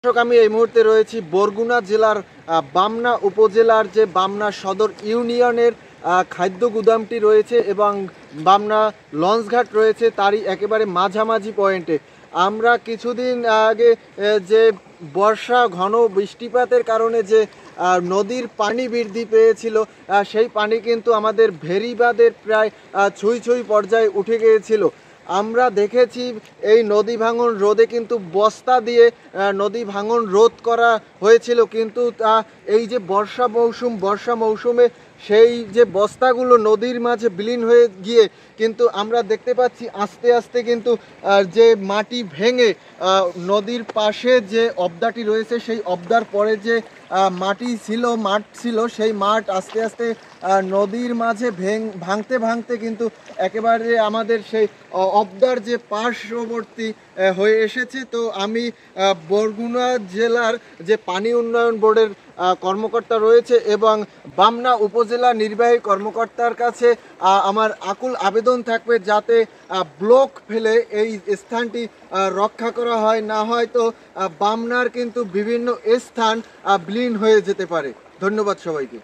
দর্শক, আমি এই মুহূর্তে রয়েছি বরগুনা জেলার বামনা উপজেলার যে বামনা সদর ইউনিয়নের খাদ্য গুদামটি রয়েছে এবং বামনা লঞ্চঘাট রয়েছে তারই একেবারে মাঝামাঝি পয়েন্টে। আমরা কিছুদিন আগে যে বর্ষা ঘন বৃষ্টিপাতের কারণে যে নদীর পানি বৃদ্ধি পেয়েছিল, সেই পানি কিন্তু আমাদের ভেরিবাঁধের প্রায় ছুঁই ছুঁই পর্যায়ে উঠে গিয়েছিল। আমরা দেখেছি এই নদী ভাঙন রোধে কিন্তু বস্তা দিয়ে নদী ভাঙন রোধ করা হয়েছিল, কিন্তু এই যে বর্ষা মৌসুমে সেই যে বস্তাগুলো নদীর মাঝে বিলীন হয়ে গিয়ে কিন্তু আমরা দেখতে পাচ্ছি আস্তে আস্তে কিন্তু যে মাটি ভেঙে নদীর পাশে যে অবদাটি রয়েছে সেই অবদার পরে যে মাঠ ছিল সেই মাঠ আস্তে আস্তে নদীর মাঝে ভাঙতে ভাঙতে কিন্তু একেবারে আমাদের সেই অবদার যে পার্শ্ববর্তী হয়ে এসেছে। তো আমি বরগুনা জেলার যে পানি উন্নয়ন বোর্ডের কর্মকর্তা রয়েছে এবং বামনা উপজেলা নির্বাহী কর্মকর্তার কাছে আমার আকুল আবেদন থাকবে যাতে ব্লক ফেলে এই স্থানটি রক্ষা করা হয়, না হয় তো বামনার কিন্তু বিভিন্ন স্থান বিলীন হয়ে যেতে পারে। ধন্যবাদ সবাইকে।